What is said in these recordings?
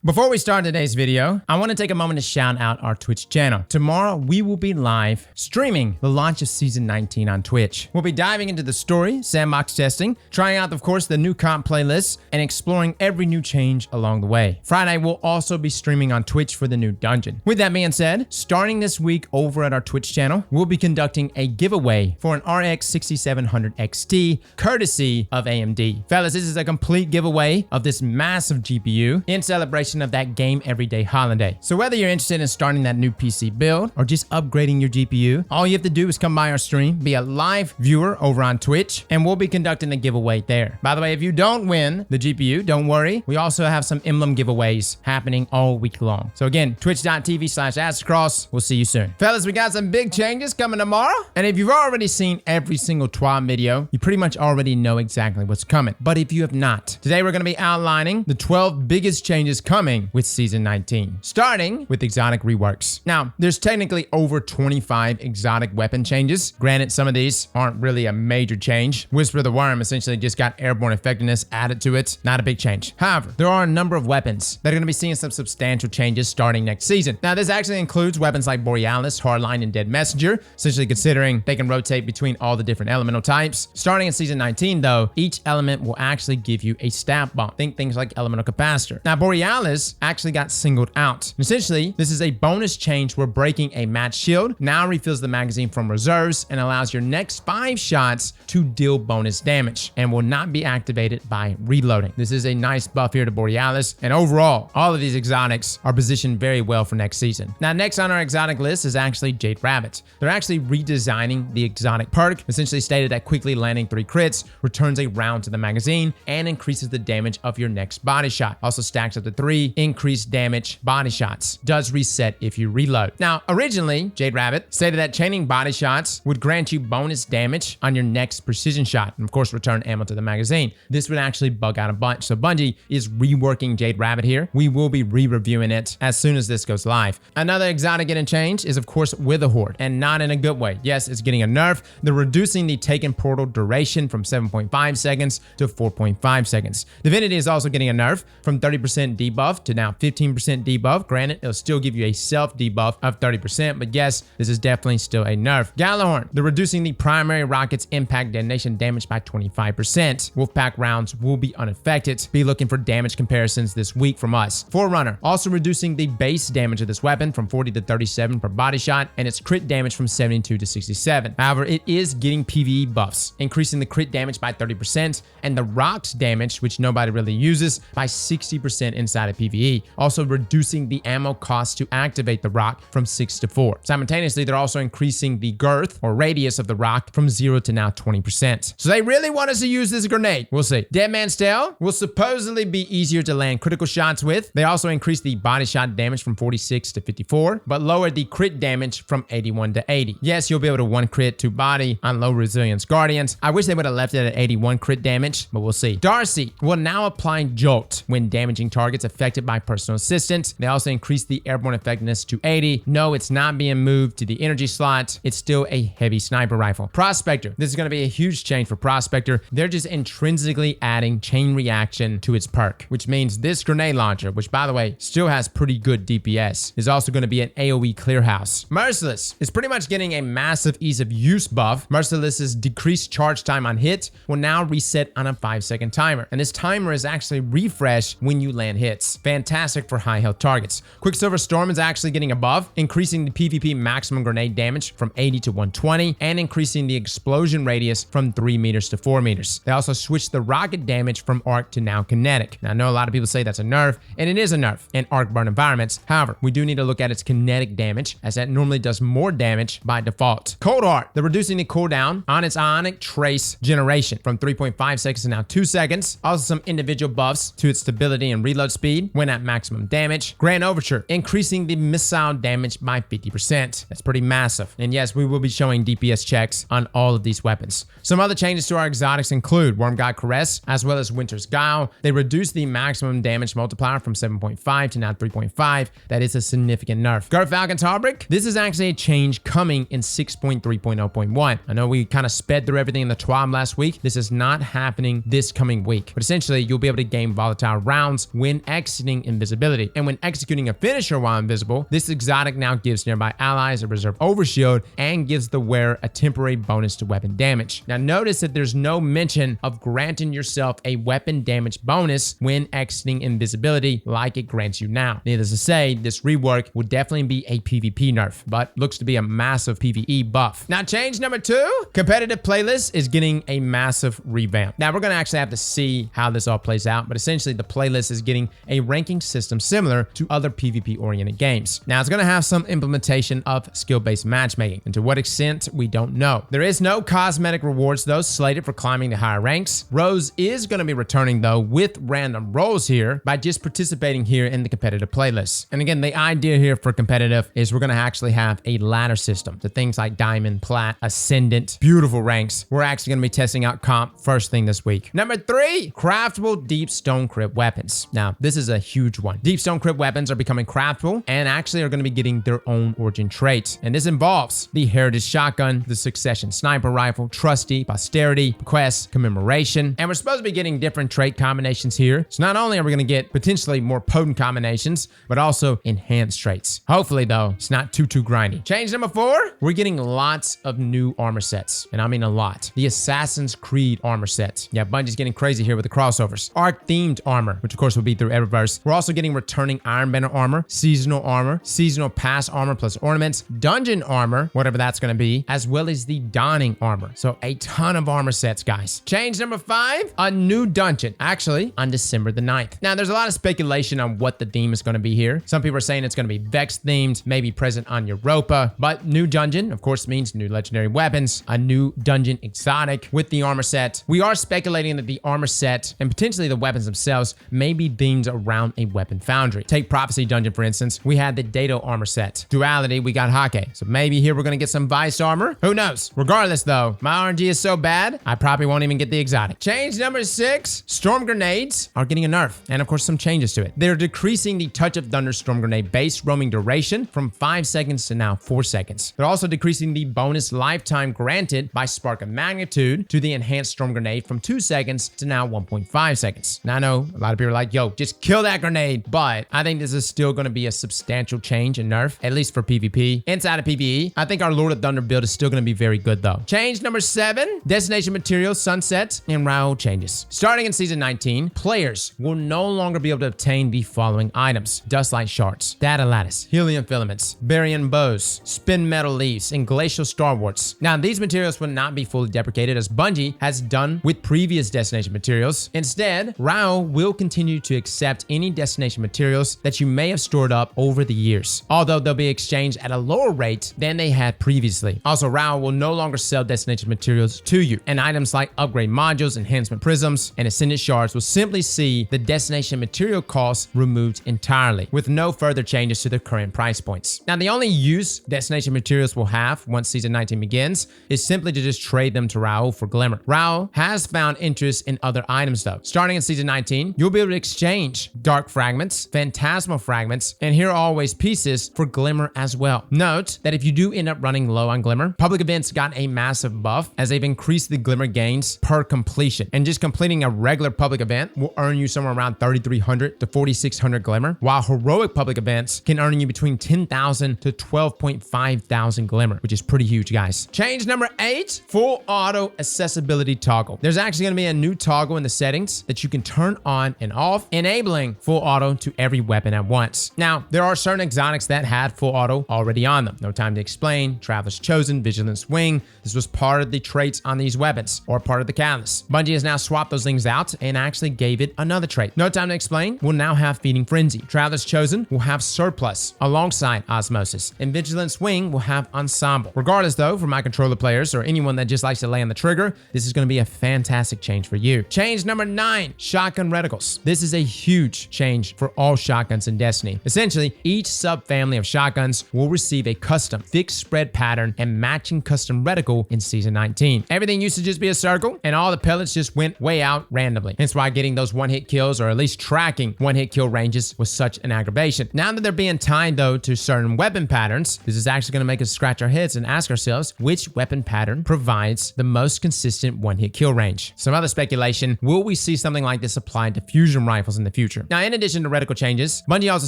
Before we start today's video, I want to take a moment to shout out our Twitch channel. Tomorrow, we will be live streaming the launch of Season 19 on Twitch. We'll be diving into the story, sandbox testing, trying out, of course, the new comp playlists, and exploring every new change along the way. Friday, we'll also be streaming on Twitch for the new dungeon. With that being said, starting this week over at our Twitch channel, we'll be conducting a giveaway for an RX 6700 XT, courtesy of AMD. Fellas, this is a complete giveaway of this massive GPU in celebration of that game everyday holiday. So whether you're interested in starting that new PC build or just upgrading your GPU, all you have to do is come by our stream, be a live viewer over on Twitch, and we'll be conducting a giveaway there. By the way, if you don't win the GPU, don't worry. We also have some emblem giveaways happening all week long. So again, twitch.tv/Aztecross. We'll see you soon. Fellas, we got some big changes coming tomorrow. And if you've already seen every single TWAB video, you pretty much already know exactly what's coming. But if you have not, today we're going to be outlining the 12 biggest changes coming with Season 19, starting with exotic reworks. Now, there's technically over 25 exotic weapon changes. Granted, some of these aren't really a major change. Whisper of the Worm essentially just got airborne effectiveness added to it. Not a big change. However, there are a number of weapons that are going to be seeing some substantial changes starting next season. Now, this actually includes weapons like Borealis, Hardline, and Dead Messenger, essentially considering they can rotate between all the different elemental types. Starting in Season 19, though, each element will actually give you a stat bump. Think things like Elemental Capacitor. Now, Borealis actually got singled out. Essentially, this is a bonus change where breaking a match shield now refills the magazine from reserves and allows your next 5 shots to deal bonus damage and will not be activated by reloading. This is a nice buff here to Borealis, and overall, all of these exotics are positioned very well for next season. Now, next on our exotic list is actually Jade Rabbit. They're actually redesigning the exotic perk, essentially stated that quickly landing 3 crits returns a round to the magazine and increases the damage of your next body shot. Also stacks up to 3 increased damage body shots. Does reset if you reload. Now, originally, Jade Rabbit stated that chaining body shots would grant you bonus damage on your next precision shot, and of course, return ammo to the magazine. This would actually bug out a bunch. So Bungie is reworking Jade Rabbit here. We will be re-reviewing it as soon as this goes live. Another exotic getting changed is, of course, Witherhoard, and not in a good way. Yes, it's getting a nerf. They're reducing the Taken Portal duration from 7.5 seconds to 4.5 seconds. Divinity is also getting a nerf from 30% debuff to now 15% debuff. Granted, it'll still give you a self debuff of 30%, but yes, this is definitely still a nerf. Gjallarhorn, they're reducing the primary rocket's impact detonation damage by 25%. Wolfpack rounds will be unaffected. Be looking for damage comparisons this week from us. Forerunner, also reducing the base damage of this weapon from 40 to 37 per body shot, and its crit damage from 72 to 67. However, it is getting PvE buffs, increasing the crit damage by 30% and the rocks damage, which nobody really uses, by 60% inside of PvE. Also reducing the ammo cost to activate the rock from 6 to 4. Simultaneously, they're also increasing the girth or radius of the rock from 0 to now 20%. So they really want us to use this grenade. We'll see. Dead Man's Tale will supposedly be easier to land critical shots with. They also increased the body shot damage from 46 to 54, but lowered the crit damage from 81 to 80. Yes, you'll be able to 1 crit to body on low resilience Guardians. I wish they would have left it at 81 crit damage, but we'll see. Darcy will now apply Jolt when damaging targets affected by personal assistance. They also increased the airborne effectiveness to 80. No, it's not being moved to the energy slot. It's still a heavy sniper rifle. Prospector. This is going to be a huge change for Prospector. They're just intrinsically adding chain reaction to its perk, which means this grenade launcher, which by the way, still has pretty good DPS, is also going to be an AoE clear house. Merciless is pretty much getting a massive ease of use buff. Merciless's decreased charge time on hit will now reset on a 5-second timer. And this timer is actually refreshed when you land hits. Fantastic for high health targets. Quicksilver Storm is actually getting a buff, increasing the PvP maximum grenade damage from 80 to 120 and increasing the explosion radius from 3 meters to 4 meters. They also switched the rocket damage from arc to now kinetic. Now, I know a lot of people say that's a nerf, and it is a nerf in arc burn environments. However, we do need to look at its kinetic damage, as that normally does more damage by default. Cold Heart, they're reducing the cooldown on its ionic trace generation from 3.5 seconds to now 2 seconds. Also some individual buffs to its stability and reload speed when at maximum damage. Grand Overture, increasing the missile damage by 50%. That's pretty massive. And yes, we will be showing DPS checks on all of these weapons. Some other changes to our exotics include Worm God Caress, as well as Winter's Guile. They reduced the maximum damage multiplier from 7.5 to now 3.5. That is a significant nerf. Gerfalcon's Harbrick, this is actually a change coming in 6.3.0.1. I know we kind of sped through everything in the TWAB last week. This is not happening this coming week, but essentially you'll be able to gain volatile rounds when X exiting invisibility. And when executing a finisher while invisible, this exotic now gives nearby allies a reserve overshield and gives the wearer a temporary bonus to weapon damage. Now notice that there's no mention of granting yourself a weapon damage bonus when exiting invisibility like it grants you now. Needless to say, this rework will definitely be a PvP nerf, but looks to be a massive PvE buff. Now change number 2, competitive playlist is getting a massive revamp. Now we're gonna actually have to see how this all plays out, but essentially the playlist is getting a ranking system similar to other PvP oriented games. Now it's gonna have some implementation of skill-based matchmaking, and to what extent, we don't know. There is no cosmetic rewards though slated for climbing to higher ranks. Rose is gonna be returning though with random rolls here by just participating here in the competitive playlist. And again, the idea here for competitive is we're gonna actually have a ladder system to things like diamond, plat, ascendant, beautiful ranks. We're actually gonna be testing out comp first thing this week. Number 3, craftable deep stone crypt weapons. Now, this is a huge one. Deep stone crypt weapons are becoming craftable and actually are gonna be getting their own origin traits. And this involves the Heritage Shotgun, the Succession Sniper Rifle, Trusty, Posterity, Bequest, Commemoration. And we're supposed to be getting different trait combinations here. So not only are we gonna get potentially more potent combinations, but also enhanced traits. Hopefully though, it's not too grindy. Change number 4, we're getting lots of new armor sets. And I mean a lot. The Assassin's Creed armor sets. Yeah, Bungie's getting crazy here with the crossovers. Arc-themed armor, which of course will be through Eververse. We're also getting returning Iron Banner armor, seasonal pass armor plus ornaments, dungeon armor, whatever that's gonna be, as well as the Dawning armor. So a ton of armor sets, guys. Change number 5, a new dungeon, actually on December the 9th. Now, there's a lot of speculation on what the theme is gonna be here. Some people are saying it's gonna be Vex themed, maybe present on Europa, but new dungeon, of course, means new legendary weapons, a new dungeon exotic with the armor set. We are speculating that the armor set and potentially the weapons themselves may be themed around a weapon foundry. Take Prophecy Dungeon, for instance. We had the Dato armor set. Duality, we got Hake. So maybe here we're gonna get some Vice armor. Who knows? Regardless though, my RNG is so bad, I probably won't even get the exotic. Change number 6, storm grenades are getting a nerf, and of course some changes to it. They're decreasing the Touch of Thunder storm grenade base roaming duration from 5 seconds to now 4 seconds. They're also decreasing the bonus lifetime granted by Spark of Magnitude to the enhanced storm grenade from 2 seconds to now 1.5 seconds. Now I know a lot of people are like, yo, just kill that grenade, but I think this is still gonna be a substantial change and nerf, at least for PvP. Inside of PvE, I think our Lord of Thunder build is still gonna be very good though. Change number 7, Destination Materials sunset and RAO changes. Starting in Season 19, players will no longer be able to obtain the following items: Dustlight Shards, Data Lattice, Helium Filaments, Barian Bows, Spin Metal Leaves, and Glacial Starwarts. Now, these materials will not be fully deprecated as Bungie has done with previous Destination Materials. Instead, RAO will continue to accept any Destination Materials that you may have stored up over the years, although they'll be exchanged at a lower rate than they had previously. Also, RAO will no longer sell Destination Materials to you, and items like upgrade modules, enhancement prisms, and ascendant shards will simply see the Destination Material cost removed entirely, with no further changes to their current price points. Now, the only use Destination Materials will have once Season 19 begins is simply to just trade them to RAO for Glimmer. RAO has found interest in other items though. Starting in Season 19, you'll be able to exchange Dark Fragments, Phantasmal Fragments, and Here Always pieces for Glimmer as well. Note that if you do end up running low on Glimmer, public events got a massive buff as they've increased the Glimmer gains per completion. And just completing a regular public event will earn you somewhere around 3,300 to 4,600 Glimmer, while heroic public events can earn you between 10,000 to 12,500 Glimmer, which is pretty huge, guys. Change number 8, full auto accessibility toggle. There's actually going to be a new toggle in the settings that you can turn on and off, enabling full auto to every weapon at once. Now, there are certain exotics that had full auto already on them. No Time to Explain, Traveler's Chosen, Vigilance Wing. This was part of the traits on these weapons, or part of the catalyst. Bungie has now swapped those things out and actually gave it another trait. No Time to Explain will now have Feeding Frenzy. Traveler's Chosen will have Surplus alongside Osmosis, and Vigilance Wing will have Ensemble. Regardless though, for my controller players or anyone that just likes to lay on the trigger, this is going to be a fantastic change for you. Change number 9, Shotgun Reticles. This is a huge change for all shotguns in Destiny. Essentially, each subfamily of shotguns will receive a custom fixed spread pattern and matching custom reticle in Season 19. Everything used to just be a circle, and all the pellets just went way out randomly. Hence why getting those one-hit kills, or at least tracking one-hit kill ranges, was such an aggravation. Now that they're being tied though to certain weapon patterns, this is actually going to make us scratch our heads and ask ourselves which weapon pattern provides the most consistent one-hit kill range. Some other speculation, will we see something like this applied to fusion rifles in the future? future. Now, in addition to reticle changes, Bungie also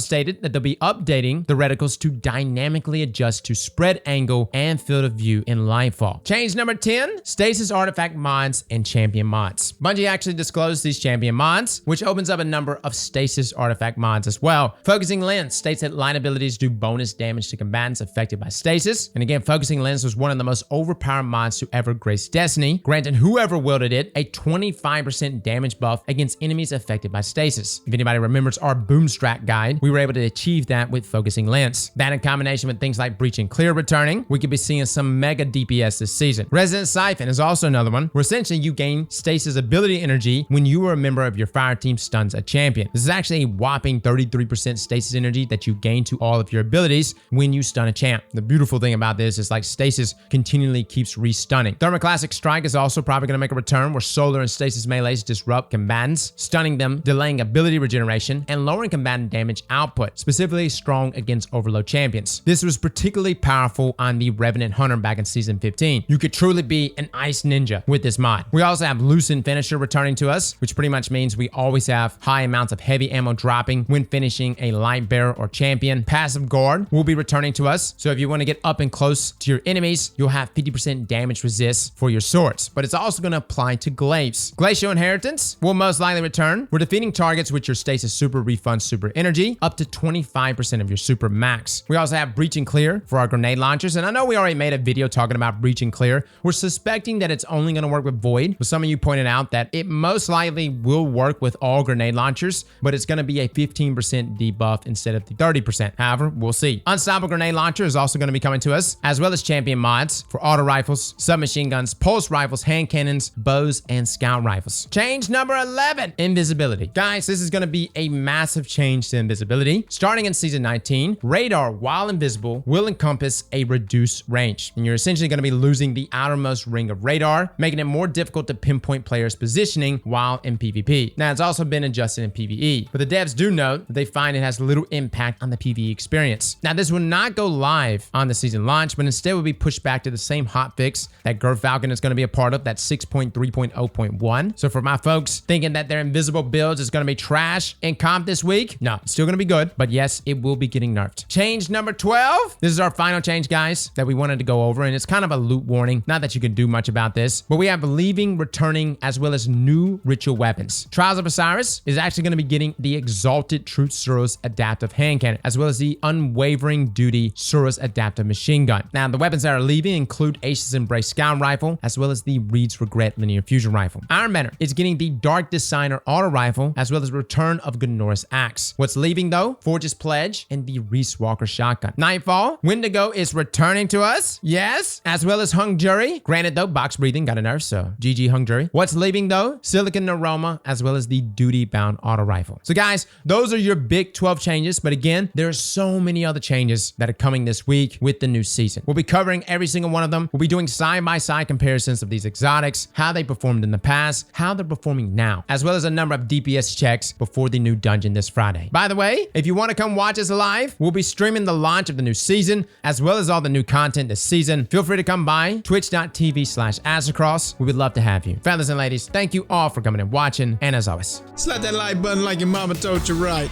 stated that they'll be updating the reticles to dynamically adjust to spread angle and field of view in Lightfall. Change number 10, stasis artifact mods and champion mods. Bungie actually disclosed these champion mods, which opens up a number of stasis artifact mods as well. Focusing Lens states that line abilities do bonus damage to combatants affected by stasis. And again, Focusing Lens was one of the most overpowered mods to ever grace Destiny, granting whoever wielded it a 25% damage buff against enemies affected by stasis. If anybody remembers our Boomstrat guide, we were able to achieve that with Focusing Lens. That in combination with things like Breach and Clear returning, we could be seeing some mega DPS this season. Resident Siphon is also another one, where essentially you gain stasis ability energy when you are a member of your fire team stuns a champion. This is actually a whopping 33% stasis energy that you gain to all of your abilities when you stun a champ. The beautiful thing about this is like stasis continually keeps re-stunning. Thermoclastic Strike is also probably going to make a return, where solar and stasis melees disrupt combatants, stunning them, delaying ability regeneration, and lowering combatant damage output, specifically strong against overload champions. This was particularly powerful on the Revenant Hunter back in Season 15. You could truly be an ice ninja with this mod. We also have Lucent Finisher returning to us, which pretty much means we always have high amounts of heavy ammo dropping when finishing a light bearer or champion. Passive Guard will be returning to us, so if you want to get up and close to your enemies, you'll have 50% damage resist for your swords, but it's also going to apply to glaives. Glacial Inheritance will most likely return. We're defeating targets with your stasis super refund super energy up to 25% of your super max. We also have Breach and Clear for our grenade launchers, and I know we already made a video talking about Breach and Clear. We're suspecting that it's only going to work with Void, but some of you pointed out that it most likely will work with all grenade launchers, but it's going to be a 15% debuff instead of the 30%. However, we'll see. Unstoppable Grenade Launcher is also going to be coming to us, as well as champion mods for auto rifles, submachine guns, pulse rifles, hand cannons, bows, and scout rifles. Change number 11, Invisibility. Guys, this is going to be a massive change to Invisibility. Starting in Season 19, radar, while invisible, will encompass a reduced range, and you're essentially going to be losing the outermost ring of radar, making it more difficult to pinpoint players' positioning while in PvP. Now, it's also been adjusted in PvE, but the devs do note that they find it has little impact on the PvE experience. Now, this will not go live on the season launch, but instead will be pushed back to the same hotfix that Gerfalcon is going to be a part of, that 6.3.0.1. So for my folks thinking that their invisible builds is going to be trash in comp this week, no, it's still going to be good, but yes, it will be getting nerfed. Change number 12. This is our final change, guys, that we wanted to go over, and it's kind of a loot warning. Not that you can do much about this, but we have leaving, returning, as well as new ritual weapons. Trials of Osiris is actually going to be getting the Exalted Truth Suros Adaptive Hand Cannon, as well as the Unwavering Duty Suros Adaptive Machine Gun. Now, the weapons that are leaving include Ace's Embrace Scout Rifle, as well as the Reed's Regret Linear Fusion Rifle. Iron Banner is getting the Dark Designer Auto Rifle, as well as return of Gnora's Axe. What's leaving though? Forge's Pledge and the Reese Walker Shotgun. Nightfall, Wendigo is returning to us, yes, as well as Hung Jury. Granted though, box breathing got a nerf, so GG Hung Jury. What's leaving though? Silicon Aroma, as well as the Duty Bound Auto Rifle. So guys, those are your big 12 changes, but again, there are so many other changes that are coming this week with the new season. We'll be covering every single one of them. We'll be doing side-by-side comparisons of these exotics, how they performed in the past, how they're performing now, as well as a number of DPS checks before the new dungeon this Friday. By the way, if you want to come watch us live, we'll be streaming the launch of the new season, as well as all the new content this season. Feel free to come by twitch.tv/Aztecross. We would love to have you. Fellas and ladies, thank you all for coming and watching, and as always, Slap that like button like your mama told you right.